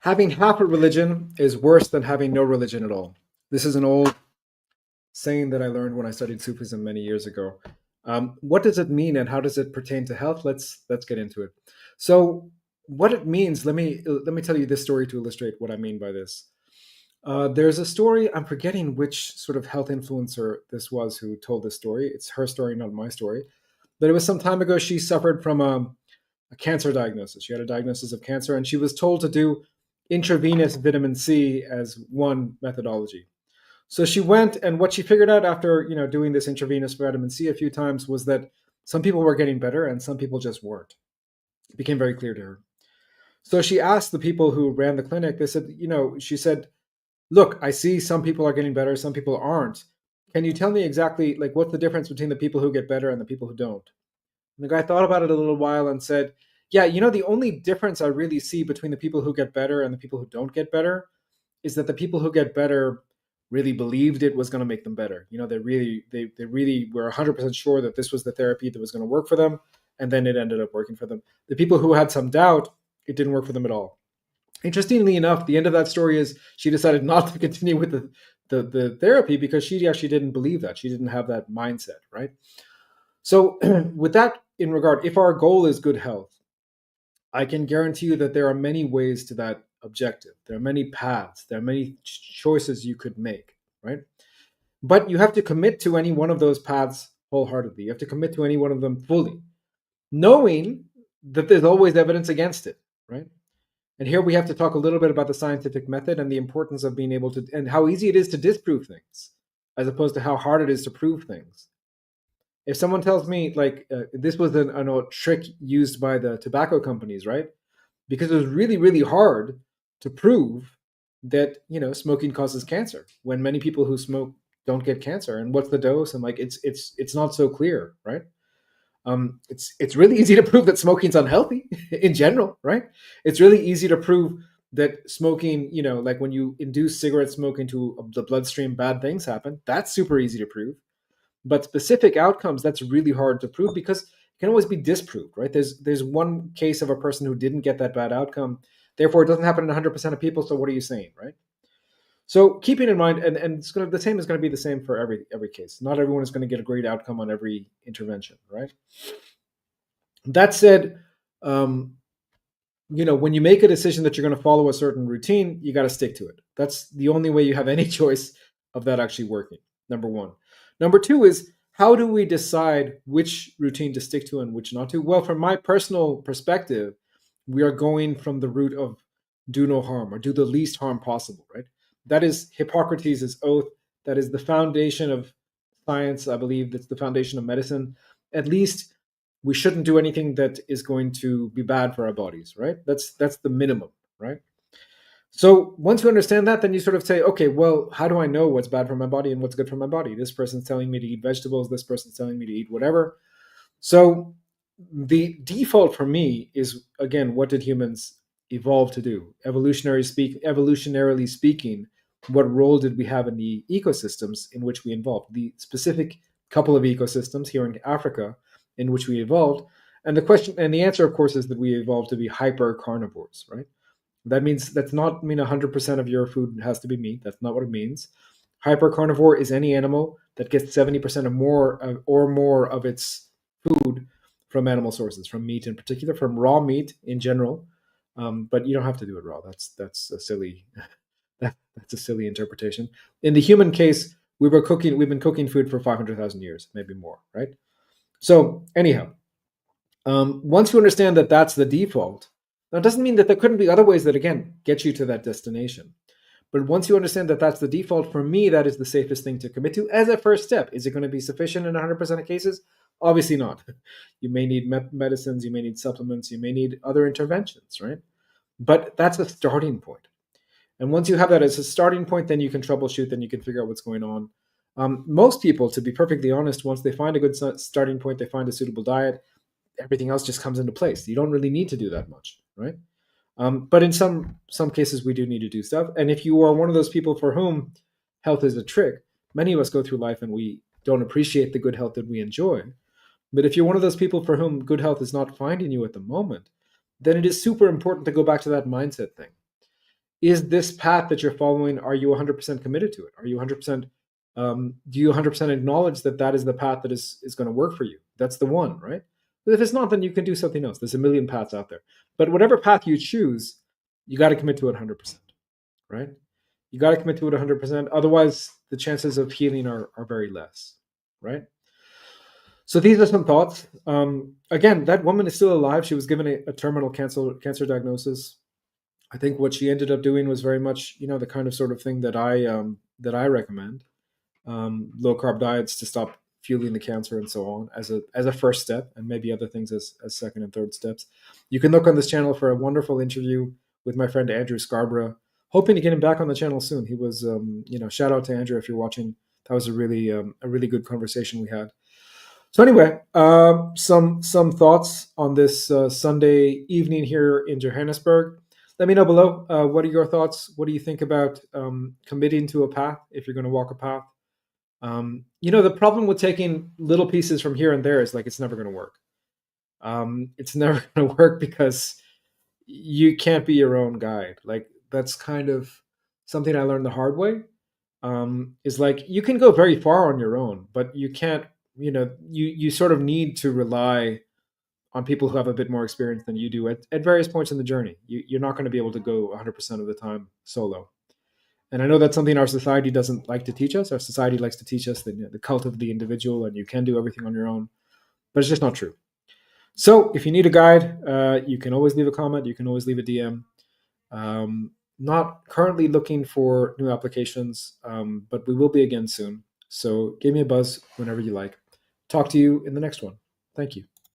Having half a religion is worse than having no religion at all. This is an old saying that I learned when I studied Sufism many years ago. What does it mean, and how does it pertain to health? Let's get into it. So, what it means. Let me tell you this story to illustrate what I mean by this. There's a story. I'm forgetting which sort of health influencer this was who told this story. It's her story, not my story. But it was some time ago. She suffered from a cancer diagnosis. She had a diagnosis of cancer, and she was told to do intravenous vitamin C as one methodology. So she went, and what she figured out after doing this intravenous vitamin C a few times was that some people were getting better and some people just weren't. It became very clear to her. So she asked the people who ran the clinic. They said, she said, "Look, I see some people are getting better, some people aren't. Can you tell me exactly like what's the difference between the people who get better and the people who don't?" And the guy thought about it a little while and said, "Yeah, the only difference I really see between the people who get better and the people who don't get better is that the people who get better really believed it was going to make them better. They really were 100% sure that this was the therapy that was going to work for them, and then it ended up working for them. The people who had some doubt, it didn't work for them at all." Interestingly enough, the end of that story is she decided not to continue with the therapy because she actually didn't believe that. She didn't have that mindset, right? So, with that in regard, if our goal is good health, I can guarantee you that there are many ways to that objective. There are many paths. There are many choices you could make, right? But you have to commit to any one of those paths wholeheartedly. You have to commit to any one of them fully, knowing that there's always evidence against it, right? And here we have to talk a little bit about the scientific method and the importance of being able to, and how easy it is to disprove things, as opposed to how hard it is to prove things. If someone tells me like this was a trick used by the tobacco companies, right? Because it was really, really hard to prove that smoking causes cancer when many people who smoke don't get cancer. And what's the dose? And like it's not so clear, right? It's really easy to prove that smoking's unhealthy in general, right? It's really easy to prove that smoking, like when you induce cigarette smoke into the bloodstream, bad things happen. That's super easy to prove. But specific outcomes, that's really hard to prove because it can always be disproved, right? There's one case of a person who didn't get that bad outcome. Therefore, it doesn't happen in 100% of people. So what are you saying, right? So keeping in mind, and the same is going to be the same for every case. Not everyone is going to get a great outcome on every intervention, right? That said, when you make a decision that you're going to follow a certain routine, you got to stick to it. That's the only way you have any choice of that actually working. Number one. Number two is, how do we decide which routine to stick to and which not to? Well, from my personal perspective, we are going from the route of do no harm, or do the least harm possible, right? That is Hippocrates' oath. That is the foundation of science. I believe that's the foundation of medicine. At least we shouldn't do anything that is going to be bad for our bodies, right? That's the minimum, right? So once you understand that, then you sort of say, okay, well, how do I know what's bad for my body and what's good for my body? This person's telling me to eat vegetables. This person's telling me to eat whatever. So the default for me is, again, what did humans evolve to do? Evolutionarily speaking, what role did we have in the ecosystems in which we evolved? The specific couple of ecosystems here in Africa in which we evolved. And the answer, of course, is that we evolved to be hyper carnivores, right? That means that's not mean 100% of your food has to be meat. That's not what it means. Hypercarnivore is any animal that gets 70% or more of its food from animal sources, from meat in particular, from raw meat in general. But you don't have to do it raw. That's a silly that's a silly interpretation. In the human case, we've been cooking food for 500,000 years, maybe more, right? So anyhow, once you understand that that's the default, now it doesn't mean that there couldn't be other ways that, again, get you to that destination. But once you understand that that's the default, for me, that is the safest thing to commit to as a first step. Is it going to be sufficient in 100% of cases? Obviously not. You may need medicines, you may need supplements, you may need other interventions, right? But that's a starting point. And once you have that as a starting point, then you can troubleshoot, then you can figure out what's going on. Most people, to be perfectly honest, once they find a good starting point, they find a suitable diet, everything else just comes into place. You don't really need to do that much, right? But in some cases, we do need to do stuff. And if you are one of those people for whom health is a trick, many of us go through life and we don't appreciate the good health that we enjoy. But if you're one of those people for whom good health is not finding you at the moment, then it is super important to go back to that mindset thing. is this path that you're following, are you 100% committed to it? Are you 100%, do you 100% acknowledge that that is the path that is going to work for you? That's the one, right? But if it's not, then you can do something else. There's a million paths out there. But whatever path you choose, you got to commit to it 100%, right? You got to commit to it 100%. Otherwise, the chances of healing are very less, right? So these are some thoughts. Again, that woman is still alive. She was given a terminal cancer diagnosis. I think what she ended up doing was very much, the kind of sort of thing that I recommend. Low carb diets to stop fueling the cancer and so on as a first step, and maybe other things as second and third steps. You can look on this channel for a wonderful interview with my friend Andrew Scarborough. Hoping to get him back on the channel soon. He was, shout out to Andrew if you're watching. That was a really good conversation we had. So anyway, some thoughts on this Sunday evening here in Johannesburg. Let me know below. What are your thoughts? What do you think about committing to a path if you're going to walk a path? The problem with taking little pieces from here and there is like it's never going to work. It's never going to work because you can't be your own guide. Like that's kind of something I learned the hard way. Is like you can go very far on your own, but you can't. You sort of need to rely on people who have a bit more experience than you do at various points in the journey. You're not going to be able to go 100% of the time solo. And I know that's something our society doesn't like to teach us. Our society likes to teach us the cult of the individual and you can do everything on your own, but it's just not true. So if you need a guide, you can always leave a comment. You can always leave a DM. Not currently looking for new applications, but we will be again soon. So give me a buzz whenever you like. Talk to you in the next one. Thank you.